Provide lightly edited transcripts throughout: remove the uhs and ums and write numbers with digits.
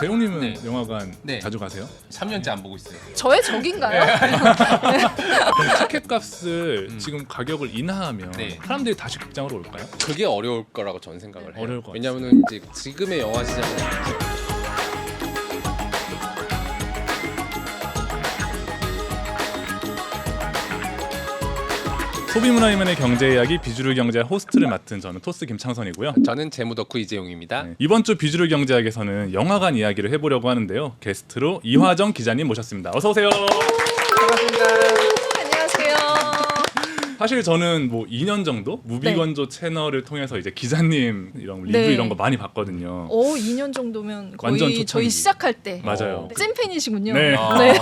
재용님은 네. 영화관 네. 자주 가세요? 3년째 안 보고 있어요. 저의 적인가요? 그럼 티켓 값을 지금 가격을 인하하면 네. 사람들이 다시 극장으로 올까요? 그게 어려울 거라고 저는 생각을 해요. 어려울 것 왜냐면은 이제 지금의 영화 시장은 소비문화이면의 경제 이야기 비주류 경제 호스트를 맡은 저는 토스 김창선이고요. 저는 재무덕후 이재용입니다. 네, 이번 주 비주류 경제학에서는 영화관 이야기를 해보려고 하는데요. 게스트로 이화정 기자님 모셨습니다. 어서 오세요. 반갑습니다. 안녕하세요. 사실 저는 뭐 2년 정도 무비건조 채널을 통해서 이제 기자님 이런 리뷰 네. 이런 거 많이 봤거든요. 오, 2년 정도면 거의 완전 초창기. 저희 시작할 때 맞아요. 찐팬이시군요. 네. 네.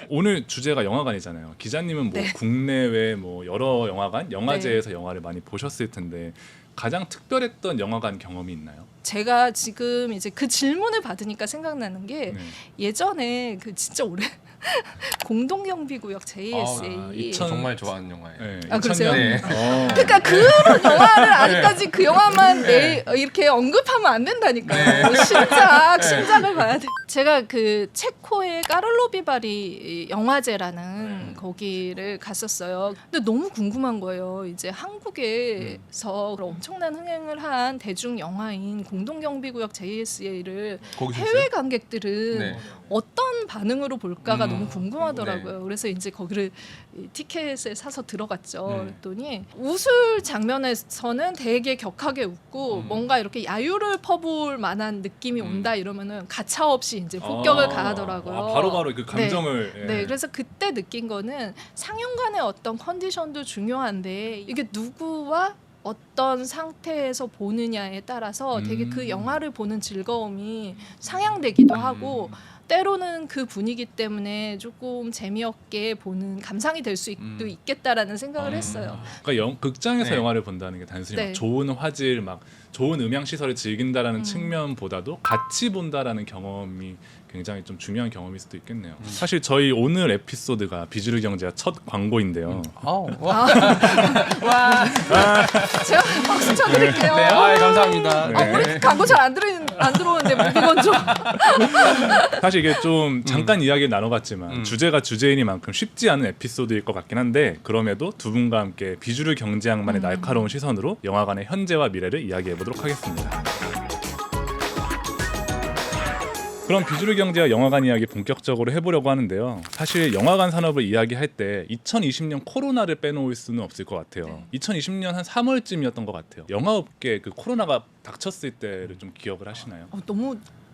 오늘 주제가 영화관이잖아요. 기자님은 뭐 네. 국내외 뭐 여러 영화관, 영화제에서 영화를 많이 보셨을 텐데 가장 특별했던 영화관 경험이 있나요? 제가 지금 이제 그 질문을 받으니까 생각나는 게 네. 예전에 그 진짜 오래 공동경비구역 JSA. 아, 2000 정말 좋아하는 영화예요. 네, 아, 그러세요? 2000년. 네. 그러니까 그런 영화를 아직까지 그 영화만 이렇게 언급하면 안 된다니까요. 신작을 봐야 돼. 제가 그 체코의 까를로비바리 영화제라는 거기를 갔었어요. 근데 너무 궁금한 거예요. 이제 한국에서 엄청난 흥행을 한 대중 영화인 공동경비구역 JSA를 거기서 해외 관객들은 네. 어떤 반응으로 볼까가 너무 궁금하더라고요. 네. 그래서 이제 거기를 티켓을 사서 들어갔죠. 그랬더니 웃을 장면에서는 되게 격하게 웃고 뭔가 이렇게 야유를 퍼부을 만한 느낌이 온다 이러면은 가차 없이 이제 폭격을 가하더라고요. 바로바로 그 감정을. 예. 네, 그래서 그때 느낀 거는 상영관의 어떤 컨디션도 중요한데 이게 누구와 어떤 상태에서 보느냐에 따라서 되게 그 영화를 보는 즐거움이 상향되기도 하고 때로는 그 분위기 때문에 조금 재미없게 보는 감상이 될 수도 있겠다라는 생각을 했어요. 그러니까 극장에서 네. 영화를 본다는 게 단순히 네. 막 좋은 화질, 막 좋은 음향 시설을 즐긴다라는 측면보다도 같이 본다라는 경험이 굉장히 좀 중요한 경험일 수도 있겠네요. 사실 저희 오늘 에피소드가 비주류 경제가 첫 광고인데요. 제가 박수 쳐드릴게요. 네, 감사합니다. 네. 우리 광고 잘 안 들어오는데 무비건조. 사실 이게 좀 잠깐 이야기를 나눠봤지만 주제가 주제이니만큼 쉽지 않은 에피소드일 것 같긴 한데 그럼에도 두 분과 함께 비주류 경제학만의 날카로운 시선으로 영화관의 현재와 미래를 이야기해보도록 하겠습니다. 그럼 비주류 경제와 영화관 이야기 본격적으로 해보려고 하는데요. 사실 영화관 산업을 이야기할 때 2020년 코로나를 빼놓을 수는 없을 것 같아요. 2020년 한 3월쯤이었던 것 같아요. 영화업계 그 코로나가 닥쳤을 때를 좀 기억을 하시나요?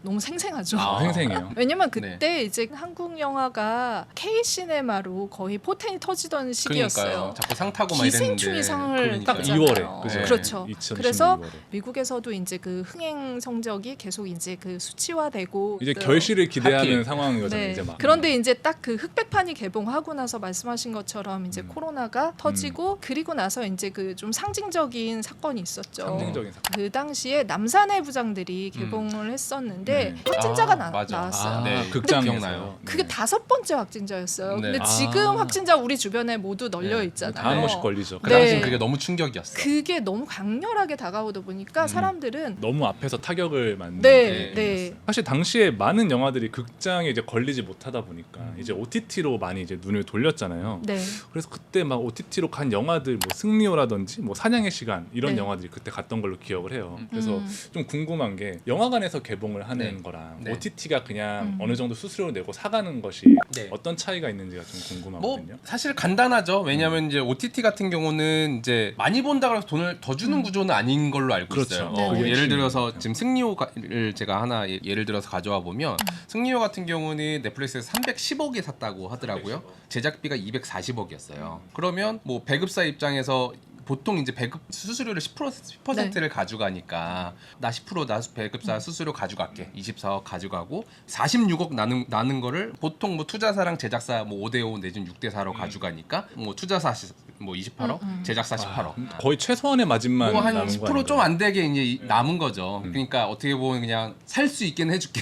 너무 생생하죠. 생생해요. 왜냐면 그때 이제 한국 영화가 K-시네마로 거의 포텐이 터지던 시기였어요. 그러니까요. 자꾸 상 타고 막 이랬는데. 기생충이 상을 그러니까요. 딱 탔잖아요. 2월에 그죠? 그렇죠. 2020년 그래서 2월에. 미국에서도 이제 그 흥행 성적이 계속 이제 그 수치화되고 이제 또 결실을 기대하는 하필. 상황이거든요. 네. 이제 막. 그런데 이제 딱 그 흑백판이 개봉하고 나서 말씀하신 것처럼 이제 코로나가 터지고 그리고 나서 이제 그 좀 상징적인 사건이 있었죠. 상징적인 사건. 그 당시에 남산의 부장들이 개봉을 했었는데 네. 확진자가 맞아. 나왔어요. 네. 극장에서. 기억나요. 그게 5번째 확진자였어요. 네. 근데 아. 지금 확진자 우리 주변에 모두 널려 네. 있잖아요. 다 한 번씩 걸리죠. 그 네. 당시 그게 너무 충격이었어. 그게 너무 강렬하게 다가오다 보니까 사람들은 너무 앞에서 타격을 맞는. 네, 네. 네. 사실 당시에 많은 영화들이 극장에 이제 걸리지 못하다 보니까 이제 OTT로 많이 이제 눈을 돌렸잖아요. 네. 그래서 그때 막 OTT로 간 영화들 뭐 승리호라든지 뭐 사냥의 시간 이런 네. 영화들이 그때 갔던 걸로 기억을 해요. 그래서 음. 좀 궁금한 게 영화관에서 개봉을 하는 네. 거랑 네. OTT가 그냥 어느 정도 수수료를 내고 사가는 것이 네. 어떤 차이가 있는지가 좀 뭐 궁금하거든요. 사실 간단하죠. 왜냐하면 이제 OTT 같은 경우는 이제 많이 본다 그래서 돈을 더 주는 구조는 아닌 걸로 알고 그렇죠. 있어요. 네. 그게 예를 핵심인 들어서 것 같아요. 지금 승리호를 제가 하나 예를 들어서 가져와 보면 승리호 같은 경우는 넷플릭스에서 310억에 샀다고 하더라고요. 제작비가 240억이었어요. 그러면 뭐 배급사 입장에서 보통 이제 배급 수수료를 10%를 가져가니까 나 10% 나 배급사 수수료 가져갈게 24억 가져가고 46억 나는 거를 보통 뭐 투자사랑 제작사 뭐 5대5 내지는 6대4로 가져가니까 뭐 투자사 뭐 28억 제작사 18억 거의 최소한의 마진만 뭐 한 남은 거 10% 좀 아닌가요? 안 되게 이제 남은 거죠. 그러니까 어떻게 보면 그냥 살 수 있긴 해줄게.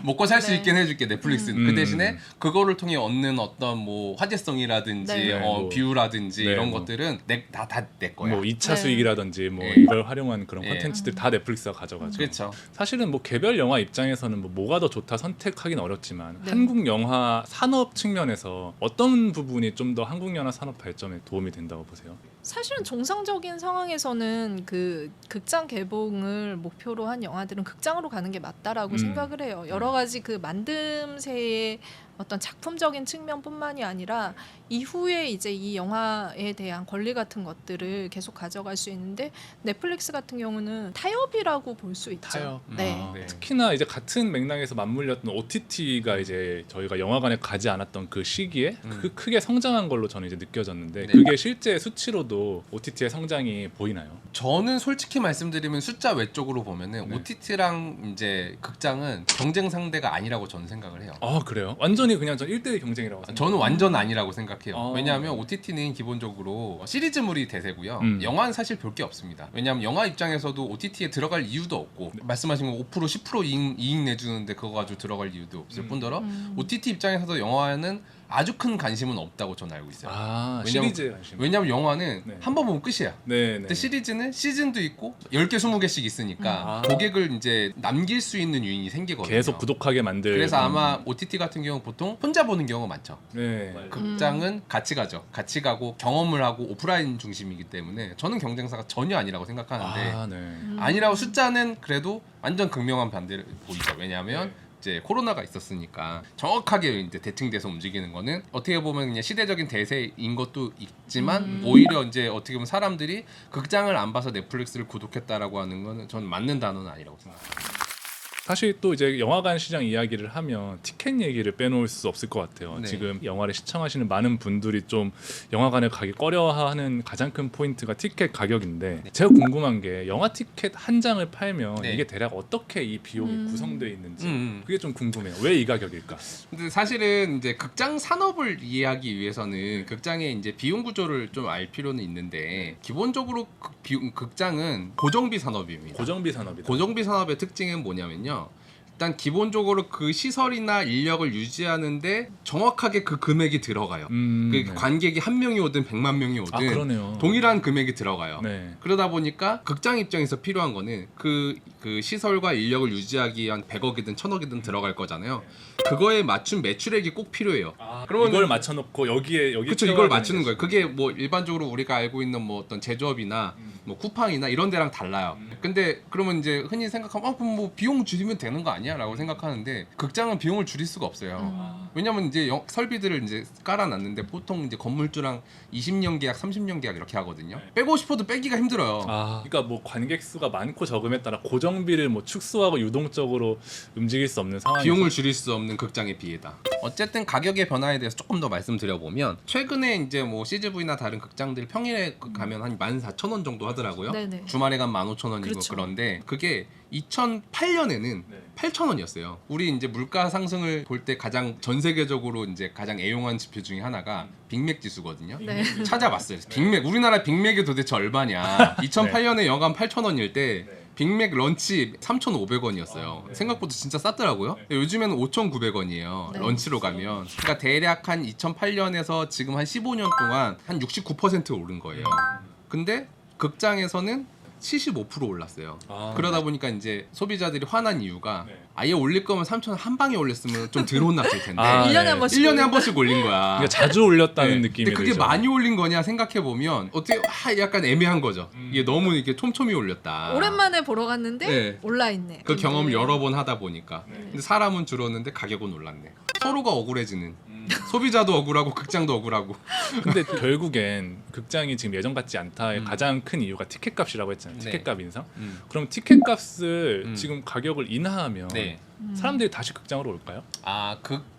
먹고 살 수 네. 있긴 해줄게 넷플릭스는. 그 대신에 그거를 통해 얻는 어떤 뭐 화제성이라든지 네. 뭐. 뷰라든지 네, 이런 뭐. 것들은 다 내 거야. 뭐 2차 네. 수익이라든지 뭐 네. 이걸 활용한 그런 네. 콘텐츠들 다 넷플릭스가 가져가죠. 그렇죠. 사실은 뭐 개별 영화 입장에서는 뭐가 더 좋다 선택하기는 어렵지만 네. 한국 영화 산업 측면에서 어떤 부분이 좀 더 한국 영화 산업 발전에 도움이 된다고 보세요? 사실은 정상적인 상황에서는 그 극장 개봉을 목표로 한 영화들은 극장으로 가는 게 맞다라고 생각을 해요. 여러 가지 그 만듦새의 어떤 작품적인 측면뿐만이 아니라 이후에 이제 이 영화에 대한 권리 같은 것들을 계속 가져갈 수 있는데 넷플릭스 같은 경우는 타협이라고 볼 수 있죠. 타협. 네. 아, 네. 특히나 이제 같은 맥락에서 맞물렸던 OTT가 이제 저희가 영화관에 가지 않았던 그 시기에 크게 성장한 걸로 저는 이제 느껴졌는데 네. 그게 실제 수치로도 OTT의 성장이 보이나요? 저는 솔직히 말씀드리면 숫자 외적으로 보면은 네. OTT랑 이제 극장은 경쟁 상대가 아니라고 저는 생각을 해요. 아 그래요? 완전히 그냥 전 1대1 경쟁이라고 생각해요. 저는 완전 아니라고 생각해요. 아. 왜냐하면 OTT는 기본적으로 시리즈물이 대세고요. 영화는 사실 볼 게 없습니다. 왜냐하면 영화 입장에서도 OTT에 들어갈 이유도 없고 말씀하신 거 5% 10% 이익 내주는데 그거 가지고 들어갈 이유도 없을 뿐더러 OTT 입장에서도 영화에는 아주 큰 관심은 없다고 저는 알고 있어요. 아 왜냐면- 시리즈에 관심. 왜냐하면 영화는 네. 한 번 보면 끝이야. 네, 네. 근데 시리즈는 시즌도 있고 10개 20개씩 있으니까 아. 고객을 이제 남길 수 있는 요인이 생기거든요. 계속 구독하게 만들. 그래서 아마 OTT 같은 경우 보통 혼자 보는 경우가 많죠. 네. 극장은 같이 가죠. 같이 가고 경험을 하고 오프라인 중심이기 때문에 저는 경쟁사가 전혀 아니라고 생각하는데 아 네. 아니라고 숫자는 그래도 완전 극명한 반대를 보이죠. 왜냐하면 네. 이제 코로나가 있었으니까 정확하게 이제 대칭돼서 움직이는 거는 어떻게 보면 그냥 시대적인 대세인 것도 있지만 오히려 이제 어떻게 보면 사람들이 극장을 안 봐서 넷플릭스를 구독했다라고 하는 거는 저는 맞는 단어는 아니라고 생각합니다. 사실 또 이제 영화관 시장 이야기를 하면 티켓 얘기를 빼놓을 수 없을 것 같아요. 네. 지금 영화를 시청하시는 많은 분들이 좀 영화관에 가기 꺼려하는 가장 큰 포인트가 티켓 가격인데 제가 궁금한 게 영화 티켓 한 장을 팔면 네. 이게 대략 어떻게 이 비용이 구성되어 있는지 음. 그게 좀 궁금해요. 왜 이 가격일까? 근데 사실은 이제 극장 산업을 이해하기 위해서는 극장의 이제 비용 구조를 좀 알 필요는 있는데 기본적으로 극장은 고정비 산업입니다. 고정비 산업이다. 고정비 산업의 특징은 뭐냐면요. 일단 기본적으로 그 시설이나 인력을 유지하는데 정확하게 그 금액이 들어가요. 그 네. 관객이 한 명이 오든 100만 명이 오든 아 그러네요. 동일한 금액이 들어가요. 네. 그러다 보니까 극장 입장에서 필요한 거는 그 시설과 인력을 유지하기 위한 100억이든 1000억이든 들어갈 거잖아요. 그거에 맞춘 매출액이 꼭 필요해요. 그러면 이걸 맞춰놓고 여기 그렇죠. 이걸 맞추는 거예요. 그게 뭐 일반적으로 우리가 알고 있는 뭐 어떤 제조업이나 뭐 쿠팡이나 이런 데랑 달라요. 근데 그러면 이제 흔히 생각하면 그럼 뭐 비용 줄이면 되는 거 아니야?라고 생각하는데 극장은 비용을 줄일 수가 없어요. 왜냐면 이제 설비들을 이제 깔아놨는데 보통 이제 건물주랑 20년 계약, 30년 계약 이렇게 하거든요. 빼고 싶어도 빼기가 힘들어요. 아, 그러니까 뭐 관객 수가 많고 적음에 따라 고정비를 뭐 축소하고 유동적으로 움직일 수 없는 상황. 비용을 줄일 수 없는 극장에 비해다. 어쨌든 가격의 변화에 대해서 조금 더 말씀드려보면 최근에 이제 뭐 CGV나 다른 극장들 평일에 가면 한 14,000원 정도 하더라고요. 네네. 주말에 가면 15,000원이고 그렇죠. 그런데 그게 2008년에는 8,000원이었어요. 우리 이제 물가 상승을 볼 때 가장 전 세계적으로 이제 가장 애용한 지표 중에 하나가 빅맥 지수거든요. 네. 찾아봤어요. 빅맥 우리나라 빅맥이 도대체 얼마냐? 2008년에 연간 8,000원일 때 빅맥 런치 3,500원이었어요. 생각보다 진짜 쌌더라고요. 요즘에는 5,900원이에요. 네. 런치로 가면. 그러니까 대략 한 2008년에서 지금 한 15년 동안 한 69% 오른 거예요. 근데 극장에서는 75% 올랐어요. 아, 그러다 보니까 이제 소비자들이 화난 이유가 네. 아예 올릴 거면 3,000원 한 방에 올렸으면 좀 덜 혼났을 텐데 아, 1년에 네. 한 번씩 1년에 한 번씩 올린 거야. 그러니까 자주 올렸다는 네. 느낌이 근데 그게 들죠. 많이 올린 거냐 생각해 보면 어떻게 약간 애매한 거죠. 이게 너무 이렇게 촘촘히 올렸다. 오랜만에 보러 갔는데 네. 올라 있네. 그 경험을 여러 번 하다 보니까. 네. 근데 사람은 줄었는데 가격은 올랐네. 서로가 억울해지는. 소비자도 억울하고 극장도 억울하고. 근데 결국엔 극장이 지금 예전 같지 않다의 음. 가장 큰 이유가 티켓 값이라고 했잖아요. 네. 티켓 값 인상. 음. 그럼 티켓 값을 음. 지금 가격을 인하하면 네. 사람들이 다시 극장으로 올까요?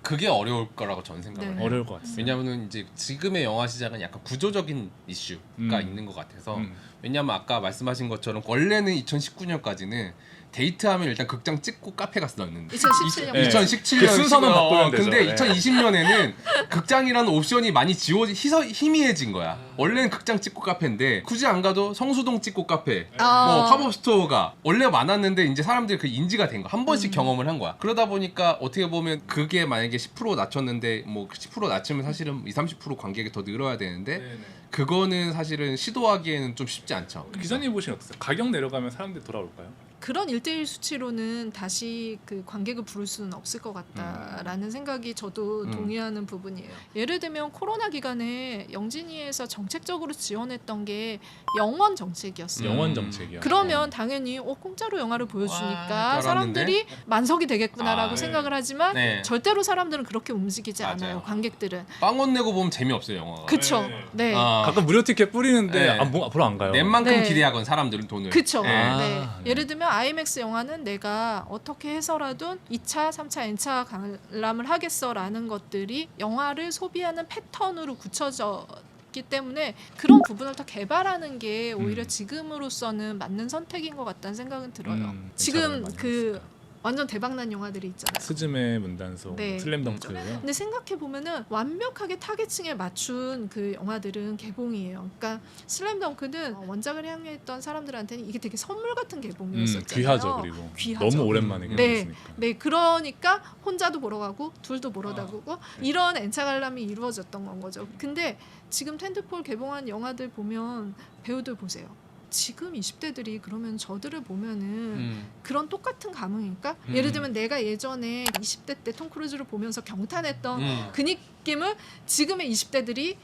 그게 어려울 거라고 저는 생각을 네. 해요. 어려울 것 같습니다. 왜냐하면 이제 지금의 영화 시장은 약간 구조적인 이슈가 음. 있는 것 같아서 음. 왜냐하면 아까 말씀하신 것처럼 원래는 2019년까지는 데이트하면 일단 극장 찍고 카페 가서 넣는데 2017년. 네. 2017년 그 순서만 바꾸면 되죠. 근데 네. 2020년에는 극장이라는 옵션이 많이 희미해진 거야. 원래는 극장 찍고 카페인데 굳이 안 가도 성수동 찍고 카페, 뭐 팝업 스토어가 원래 많았는데 이제 사람들이 그 인지가 된 거. 한 번씩 경험을 한 거야. 그러다 보니까 어떻게 보면 그게 만약에 10% 낮췄는데 뭐 10% 낮추면 사실은 20-30% 관객이 더 늘어야 되는데 그거는 사실은 시도하기에는 좀 쉽지 않죠. 기자님 보시면 어떠세요? 가격 내려가면 사람들이 돌아올까요? 그런 1대1 수치로는 다시 그 관객을 부를 수는 없을 것 같다라는 생각이 저도 동의하는 부분이에요. 예를 들면 코로나 기간에 영진이에서 정책적으로 지원했던 게 영원 정책이었어요. 영원 정책이요. 그러면 당연히 공짜로 영화를 보여주니까 와, 사람들이 만석이 되겠구나라고 네. 생각을 하지만 네. 절대로 사람들은 그렇게 움직이지 맞아요. 않아요. 관객들은. 빵원 내고 보면 재미없어요 영화가. 그쵸. 네. 가끔 무료 티켓 뿌리는데 네. 보러 안 가요. 낸 만큼 네. 기대하건 사람들은 돈을. 그쵸. 네. 네. 네. 예를 들면 IMAX 영화는 내가 어떻게 해서라도 2차, 3차, N차 관람을 하겠어라는 것들이 영화를 소비하는 패턴으로 굳혀졌기 때문에 그런 부분을 더 개발하는 게 오히려 지금으로서는 맞는 선택인 것 같다는 생각은 들어요. 지금 그 완전 대박난 영화들이 있잖아요. 스즈메 문단속, 네. 슬램덩크. 근데 생각해 보면은 완벽하게 타겟층에 맞춘 그 영화들은 개봉이에요. 그러니까 슬램덩크는 원작을 향했던 사람들한테는 이게 되게 선물 같은 개봉이었었잖아요. 귀하죠. 그리고 귀하죠. 너무 오랜만에 네, 개봉했으니까. 네, 그러니까 혼자도 보러 가고 둘도 보러 가고 이런 N차 관람이 이루어졌던 건 거죠. 근데 지금 텐트폴 개봉한 영화들 보면 배우들 보세요. 지금 20대들이 그러면 저들을 보면은 그런 똑같은 감흥일까? 예를 들면 내가 예전에 20대 때 톰 크루즈를 보면서 경탄했던 그 느낌을 지금의 20대들이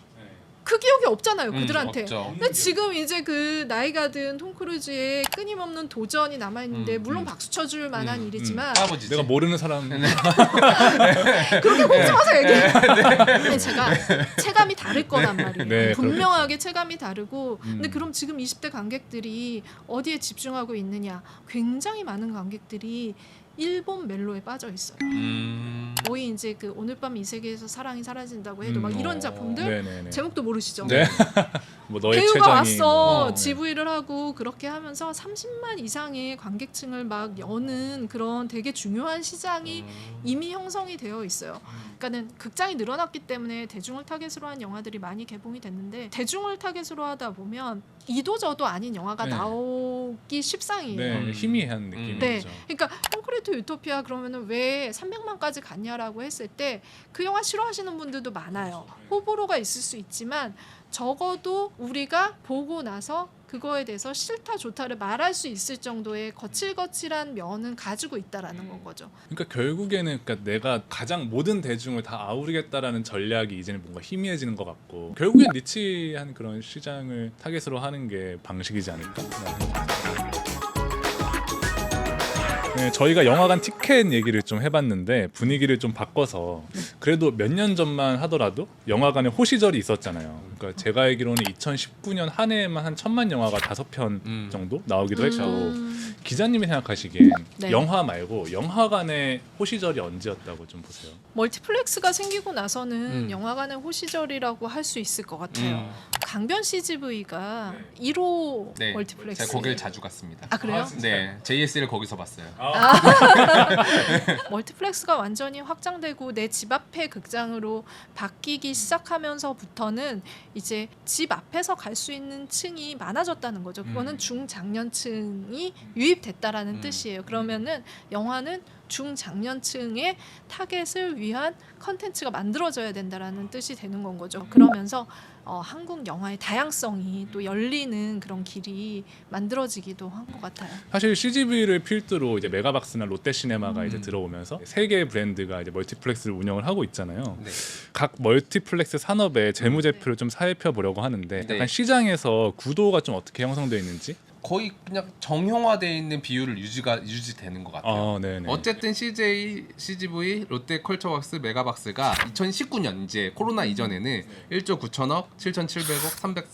그 기억이 없잖아요, 그들한테. 없죠. 근데 지금 이제 그 나이가 든 톰 크루즈의 끊임없는 도전이 남아있는데 물론 박수 쳐줄 만한 일이지만 아버지지. 내가 모르는 사람. 그렇게 걱정해서 얘기해요. 근데 제가 체감이 다를 거란 말이에요. 네, 분명하게 체감이 다르고 근데 그럼 지금 20대 관객들이 어디에 집중하고 있느냐. 굉장히 많은 관객들이 일본 멜로에 빠져 있어요. 거의 이제 그 오늘 밤 이 세계에서 사랑이 사라진다고 해도 막 이런 작품들 네네네. 제목도 모르시죠? 네. 뭐 너의 배우가 최정이. 왔어 뭐. GV를 하고 그렇게 하면서 30만 이상의 관객층을 막 여는 그런 되게 중요한 시장이 이미 형성이 되어 있어요. 그러니까는 극장이 늘어났기 때문에 대중을 타겟으로 한 영화들이 많이 개봉이 됐는데 대중을 타겟으로 하다 보면 이도저도 아닌 영화가 네. 나오기 십상이에요. 네, 희미한 느낌이죠. 네, 그러니까 콘크리트 유토피아 그러면은 왜 300만까지 갔냐라고 했을 때 그 영화 싫어하시는 분들도 많아요. 호불호가 있을 수 있지만 적어도 우리가 보고 나서 그거에 대해서 싫다 좋다를 말할 수 있을 정도의 거칠거칠한 면은 가지고 있다라는 건 거죠. 그러니까 결국에는 그러니까 내가 가장 모든 대중을 다 아우르겠다라는 전략이 이제는 뭔가 희미해지는 것 같고 결국엔 니치한 그런 시장을 타겟으로 하는 게 방식이지 않을까? 네, 저희가 영화관 티켓 얘기를 좀 해봤는데 분위기를 좀 바꿔서 그래도 몇 년 전만 하더라도 영화관에 호시절이 있었잖아요. 그러니까 제가 알기로는 2019년 한 해에만 한 1000만 영화가 5편 정도 나오기도 했고 기자님이 생각하시기엔 네. 영화 말고 영화관의 호시절이 언제였다고 좀 보세요. 멀티플렉스가 생기고 나서는 영화관의 호시절이라고 할 수 있을 것 같아요. 강변 CGV가 1호 네. 멀티플렉스. 제가 거길 자주 갔습니다. 아 그래요? 네, JS를 거기서 봤어요. 멀티플렉스가 완전히 확장되고 내 집 앞에 극장으로 바뀌기 시작하면서부터는 이제 집 앞에서 갈 수 있는 층이 많아졌다는 거죠. 그거는 중장년층이 유입됐다라는 뜻이에요. 그러면은 영화는 중장년층의 타겟을 위한 컨텐츠가 만들어져야 된다라는 뜻이 되는 건 거죠. 그러면서 한국 영화의 다양성이 또 열리는 그런 길이 만들어지기도 한 것 같아요. 사실 CGV를 필두로 이제 메가박스나 롯데시네마가 이제 들어오면서 세 개의 브랜드가 이제 멀티플렉스를 운영을 하고 있잖아요. 네. 각 멀티플렉스 산업의 재무제표를 좀 살펴보려고 하는데 네. 약간 시장에서 구도가 좀 어떻게 형성되어 있는지. 거의 그냥 정형화되어 있는 비율을 유지되는 것 같아요. 네네. 어쨌든 CGV, 롯데컬처웍스, 메가박스가 2019년 이제 코로나 이전에는 1조 9천억, 7,700억,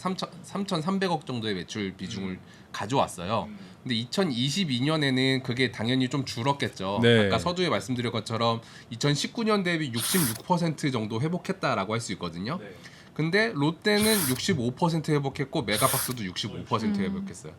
3,300억 정도의 매출 비중을 가져왔어요. 근데 2022년에는 그게 당연히 좀 줄었겠죠. 네. 아까 서두에 말씀드린 것처럼 2019년 대비 66% 정도 회복했다라고 할 수 있거든요. 근데 롯데는 65% 회복했고 메가박스도 65% 회복했어요.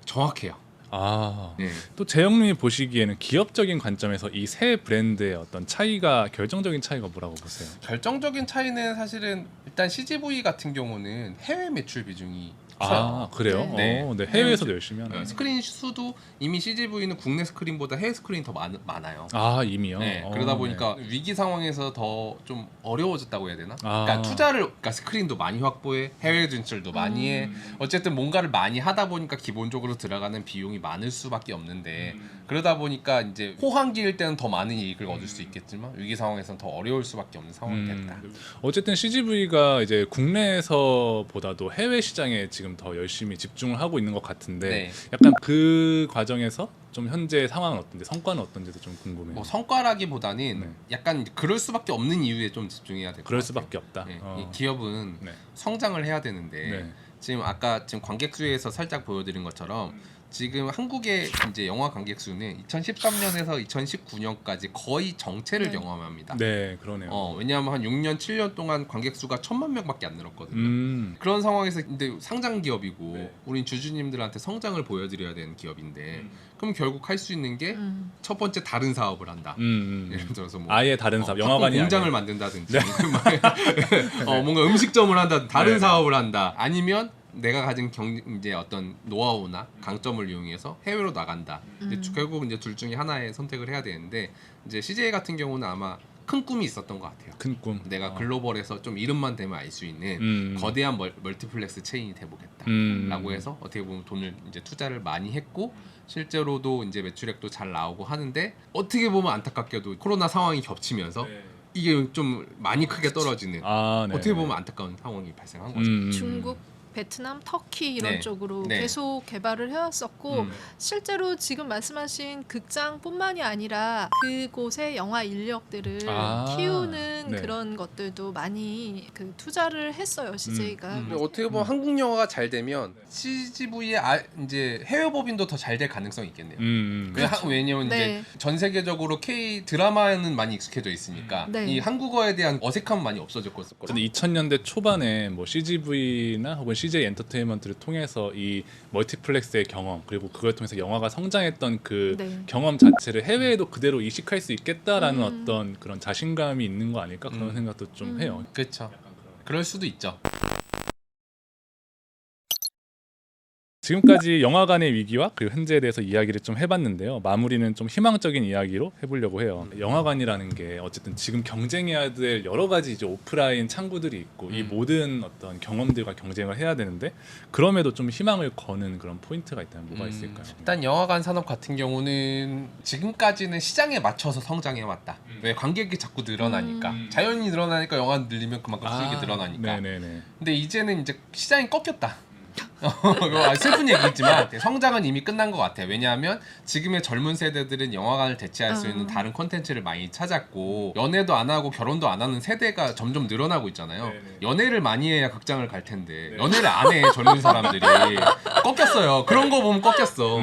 정확해요. 아, 네. 또 재영님이 보시기에는 기업적인 관점에서 이 세 브랜드의 어떤 차이가 결정적인 차이가 뭐라고 보세요? 결정적인 차이는 사실은 일단 CGV 같은 경우는 해외 매출 비중이 아 커요. 그래요? 네. 네 해외에서도 열심히 하나요? 스크린 수도 이미 CGV는 국내 스크린보다 해외 스크린이 더 많아요. 아 이미요? 네, 그러다 보니까 위기 상황에서 더 좀 어려워졌다고 해야 되나? 아. 그러니까 그러니까 스크린도 많이 확보해, 해외 진출도 많이 해. 어쨌든 뭔가를 많이 하다 보니까 기본적으로 들어가는 비용이 많을 수밖에 없는데 그러다 보니까 이제 호황기일 때는 더 많은 이익을 얻을 수 있겠지만 위기 상황에서는 더 어려울 수밖에 없는 상황이 됐다. 어쨌든 CGV가 이제 국내에서보다도 해외 시장에 지금 더 열심히 집중을 하고 있는 것 같은데 네. 약간 그 과정에서 좀 현재 상황은 어떤데 성과는 어떤지도 좀 궁금해요. 뭐 성과라기보다는 네. 약간 그럴 수밖에 없는 이유에 좀 집중해야 될 것 같아요. 그럴 수밖에 없다. 네, 어. 이 기업은 네. 성장을 해야 되는데 네. 지금 관객 수에서 살짝 보여드린 것처럼 지금 한국의 이제 영화 관객 수는 2013년에서 2019년까지 거의 정체를 네. 경험합니다. 네, 그러네요. 왜냐하면 한 6년, 7년 동안 관객 수가 1,000만 명밖에 안 늘었거든요. 그런 상황에서 근데 상장 기업이고 네. 우린 주주님들한테 성장을 보여드려야 되는 기업인데 그럼 결국 할 수 있는 게 첫 번째 다른 사업을 한다. 예를 들어서 뭐 아예 다른 사업, 팝콘 영화관이 공장을 아니에요. 만든다든지 뭔가 음식점을 한다 다른 네, 네. 사업을 한다 아니면 내가 가진 이제 어떤 노하우나 강점을 이용해서 해외로 나간다. 이제 결국 이제 둘 중에 하나의 선택을 해야 되는데 이제 CJ 같은 경우는 아마 큰 꿈이 있었던 것 같아요. 큰 꿈. 내가 글로벌에서 좀 이름만 대면 알 수 있는 거대한 멀티플렉스 체인이 돼보겠다라고 해서 어떻게 보면 돈을 이제 투자를 많이 했고 실제로도 이제 매출액도 잘 나오고 하는데 어떻게 보면 안타깝게도 코로나 상황이 겹치면서 이게 좀 많이 크게 떨어지는 아, 네. 어떻게 보면 안타까운 상황이 발생한 거죠. 중국, 베트남, 터키 이런 네. 쪽으로 네. 계속 개발을 해왔었고 실제로 지금 말씀하신 극장뿐만이 아니라 그곳의 영화 인력들을 아, 키우는 네. 그런 것들도 많이 그 투자를 했어요 CJ가. 근데 어떻게 보면 한국 영화가 잘 되면 CGV의 이제 해외 법인도 더 잘 될 가능성이 있겠네요. 왜냐면 네. 이제 전 세계적으로 K 드라마는 많이 익숙해져 있으니까 네. 이 한국어에 대한 어색함은 많이 없어졌을 거예요. 근데 2000년대 초반에 뭐 CGV나 혹은 CJ 엔터테인먼트를 통해서 이 멀티플렉스의 경험 그리고 그걸 통해서 영화가 성장했던 그 네. 경험 자체를 해외에도 그대로 이식할 수 있겠다라는 어떤 그런 자신감이 있는 거 아닐까 그런 생각도 좀 해요. 그렇죠. 그럴 수도 있죠. 지금까지 영화관의 위기와 그리고 현재에 대해서 이야기를 좀 해봤는데요. 마무리는 좀 희망적인 이야기로 해보려고 해요. 영화관이라는 게 어쨌든 지금 경쟁해야 될 여러 가지 이제 오프라인 창구들이 있고 이 모든 어떤 경험들과 경쟁을 해야 되는데 그럼에도 좀 희망을 거는 그런 포인트가 있다면 뭐가 있을까요? 일단 영화관 산업 같은 경우는 지금까지는 시장에 맞춰서 성장해 왔다. 왜 관객이 자꾸 늘어나니까 자연히 늘어나니까 영화 늘리면 그만큼 수익이 늘어나니까. 네네네. 근데 이제는 이제 시장이 꺾였다. 슬픈 얘기지만 성장은 이미 끝난 것 같아요. 왜냐하면 지금의 젊은 세대들은 영화관을 대체할 수 있는 다른 콘텐츠를 많이 찾았고 연애도 안 하고 결혼도 안 하는 세대가 점점 늘어나고 있잖아요. 네네. 연애를 많이 해야 극장을 갈 텐데 연애를 안 해 젊은 사람들이 꺾였어요. 그런 거 보면 꺾였어.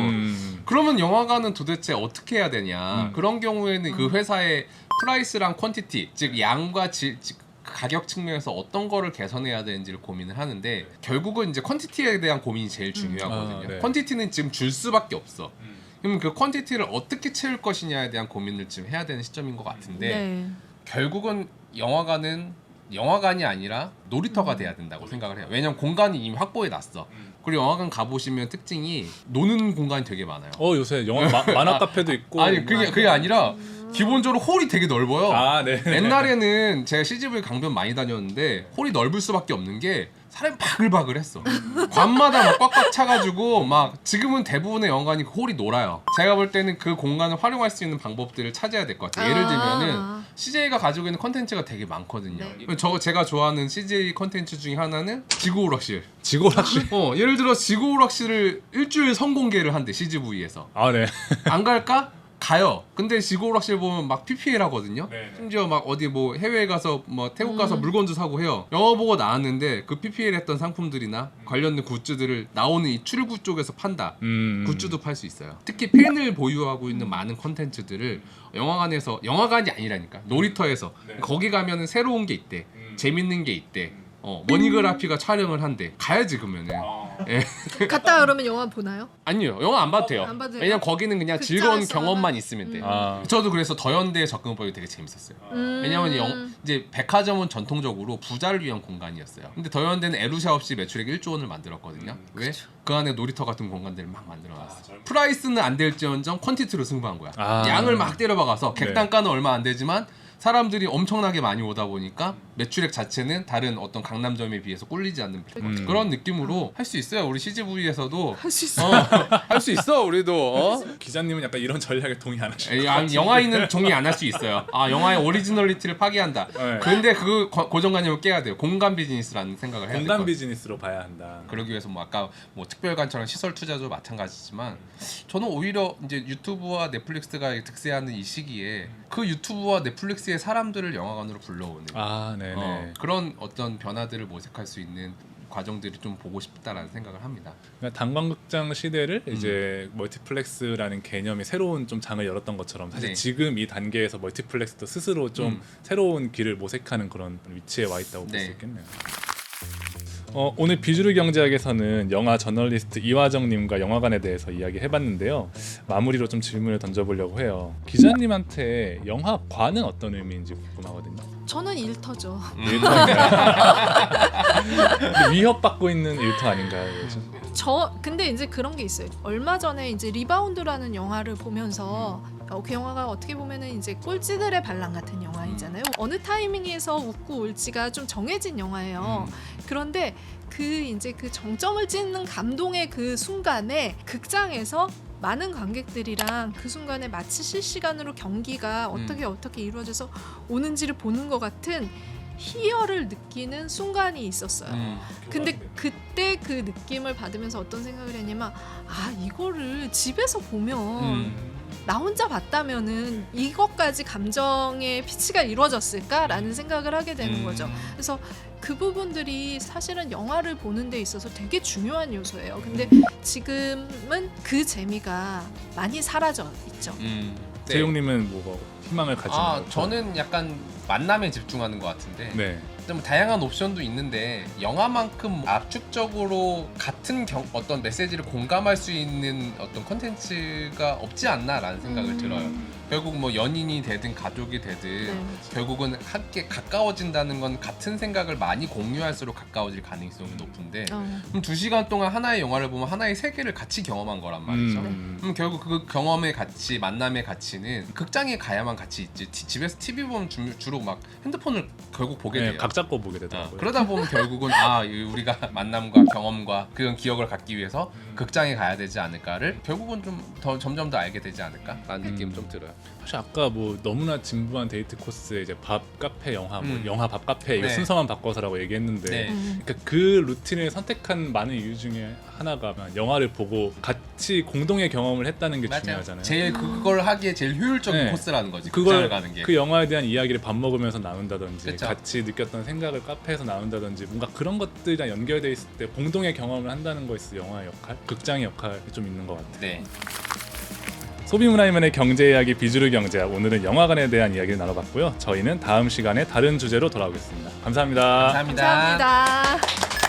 그러면 영화관은 도대체 어떻게 해야 되냐? 그런 경우에는 그 회사의 프라이스랑 퀀티티 즉 양과 질 가격 측면에서 어떤 거를 개선해야 되는지를 고민을 하는데 결국은 이제 퀀티티에 대한 고민이 제일 중요하거든요. 아, 네. 퀘티티는 지금 줄 수밖에 없어. 그럼 그 퀀티티를 어떻게 채울 것이냐에 대한 고민을 지금 해야 되는 시점인 것 같은데 네. 결국은 영화관은 영화관이 아니라 놀이터가 돼야 된다고 생각을 해요. 왜냐면 공간이 이미 확보해 놨어. 그리고 영화관 가보시면 특징이 노는 공간이 되게 많아요. 요새 영화 만화 카페도 있고 아니 그게 아니라 기본적으로 홀이 되게 넓어요. 아, 네. 옛날에는 제가 CGV 강변 많이 다녔는데 홀이 넓을 수밖에 없는 게 사람이 바글바글했어. 관마다 막 꽉꽉 차가지고 막 지금은 대부분의 영화관이 그 홀이 놀아요. 제가 볼 때는 그 공간을 활용할 수 있는 방법들을 찾아야 될 것 같아요. 예를 들면은 CJ가 가지고 있는 컨텐츠가 되게 많거든요. 제가 좋아하는 CJ 컨텐츠 중에 하나는 지구오락실. 지고락실. 예를 들어 지구오락실을 일주일 선공개를 한대 CGV에서. 아, 네. 안 갈까? 가요. 근데 지구오락실 보면 막 PPL 하거든요. 네네. 심지어 막 어디 뭐 해외에 가서 뭐 태국 가서 물건도 사고 해요. 영화 보고 나왔는데 그 PPL 했던 상품들이나 관련된 굿즈들을 나오는 이 출구 쪽에서 판다. 굿즈도 팔 수 있어요. 특히 펜을 보유하고 있는 많은 컨텐츠들을 영화관에서 영화관이 아니라니까 놀이터에서 거기 가면은 새로운 게 있대. 재밌는 게 있대. 머니그라피가 촬영을 한대. 가야지 그러면은. 갔다 그러면 영화 보나요? 아니요, 영화 안 봐도 돼요. 안 봐도 돼요? 왜냐면 거기는 그냥 극장에서 즐거운 경험만 있으면 돼요. 아. 저도 그래서 더현대의 접근법이 되게 재밌었어요. 왜냐면 이제 백화점은 전통적으로 부자를 위한 공간이었어요. 근데 더현대는 에루샤 없이 매출액 1조 원을 만들었거든요. 왜? 그 안에 놀이터 같은 공간들을 막 만들어놨어요. 프라이스는 안 될지언정 퀄리티로 승부한 거야. 아. 양을 막 때려박아서 네. 객단가는 얼마 안 되지만 사람들이 엄청나게 많이 오다 보니까 매출액 자체는 다른 어떤 강남점에 비해서 꿀리지 않는 그런 느낌으로 할 수 있어요. 우리 CGV에서도 할 수 있어. 할 수 있어 우리도. 기자님은 약간 이런 전략에 동의 안 하시죠? 영화인은 종이 안 할 수 있어요. 아, 영화의 오리지널리티를 파괴한다. 네. 근데 그 고정관념을 깨야 돼요. 공간 비즈니스라는 생각을 해야 돼요. 공간 비즈니스로 봐야 한다. 그러기 위해서 뭐 아까 뭐 특별관처럼 시설 투자도 마찬가지지만 저는 오히려 이제 유튜브와 넷플릭스가 득세하는 이 시기에 그 유튜브와 넷플릭스의 사람들을 영화관으로 불러오는 아, 네네. 그런 어떤 변화들을 모색할 수 있는 과정들이 좀 보고 싶다라는 생각을 합니다. 그러니까 단광극장 시대를 이제 멀티플렉스라는 개념이 새로운 좀 장을 열었던 것처럼 사실 네. 지금 이 단계에서 멀티플렉스도 스스로 좀 새로운 길을 모색하는 그런 위치에 와 있다고 볼 수 네. 있겠네요. 오늘 비주류 경제학에서는 영화 저널리스트 이화정님과 영화관에 대해서 이야기해봤는데요. 마무리로 좀 질문을 던져보려고 해요. 기자님한테 영화관은 어떤 의미인지 궁금하거든요. 저는 일터죠. 근데 위협받고 있는 일터 아닌가요? 요즘? 근데 이제 그런 게 있어요. 얼마 전에 이제 리바운드라는 영화를 보면서 그 영화가 어떻게 보면은 이제 꼴찌들의 반란 같은 영화이잖아요. 어느 타이밍에서 웃고 울지가 좀 정해진 영화예요. 그런데 이제 그 정점을 찍는 감동의 그 순간에 극장에서 많은 관객들이랑 그 순간에 마치 실시간으로 경기가 어떻게 이루어져서 오는지를 보는 것 같은 희열을 느끼는 순간이 있었어요. 근데 그때 그 느낌을 받으면서 어떤 생각을 했냐면 이거를 집에서 보면 나 혼자 봤다면은 이것까지 감정의 피치가 이루어졌을까라는 생각을 하게 되는 거죠. 그래서 그 부분들이 사실은 영화를 보는 데 있어서 되게 중요한 요소예요. 근데 지금은 그 재미가 많이 사라져 있죠. 재용님은 뭐 희망을 가지는 저는 약간 만남에 집중하는 것 같은데 네. 좀 다양한 옵션도 있는데 영화만큼 압축적으로 같은 어떤 메시지를 공감할 수 있는 어떤 콘텐츠가 없지 않나라는 생각을 들어요. 결국 뭐 연인이 되든 가족이 되든 결국은 함께 가까워진다는 건 같은 생각을 많이 공유할수록 가까워질 가능성이 높은데 그럼 2시간 동안 하나의 영화를 보면 하나의 세계를 같이 경험한 거란 말이죠. 그럼 결국 그 경험의 가치, 만남의 가치는 극장에 가야만 같이 있지 집에서 TV 보면 주로 막 핸드폰을 결국 보게 돼요. 각 잡고 보게 되더라고요. 그러다 보면 결국은 우리가 만남과 경험과 그런 기억을 갖기 위해서 극장에 가야 되지 않을까를 결국은 좀 점점 더 알게 되지 않을까라는 느낌 좀 들어요. 사실 아까 뭐 너무나 진부한 데이트 코스에 이제 밥 카페 영화, 뭐 영화 밥 카페 이거 네. 순서만 바꿔서라고 얘기했는데 네. 그러니까 그 루틴을 선택한 많은 이유 중에 하나가 영화를 보고 같이 공동의 경험을 했다는 게 중요하잖아요. 제일 그걸 하기에 제일 효율적인 네. 코스라는 거지. 그걸 극장을 가는 게. 그 영화에 대한 이야기를 밥 먹으면서 나눈다든지 그쵸. 같이 느꼈던 생각을 카페에서 나눈다든지 뭔가 그런 것들이랑 연결돼 있을 때 공동의 경험을 한다는 거에 있어 영화의 역할, 극장의 역할이 좀 있는 것 같아요. 네. 소비문화이면의 경제 이야기 비주류 경제학, 오늘은 영화관에 대한 이야기를 나눠봤고요. 저희는 다음 시간에 다른 주제로 돌아오겠습니다. 감사합니다. 감사합니다. 감사합니다.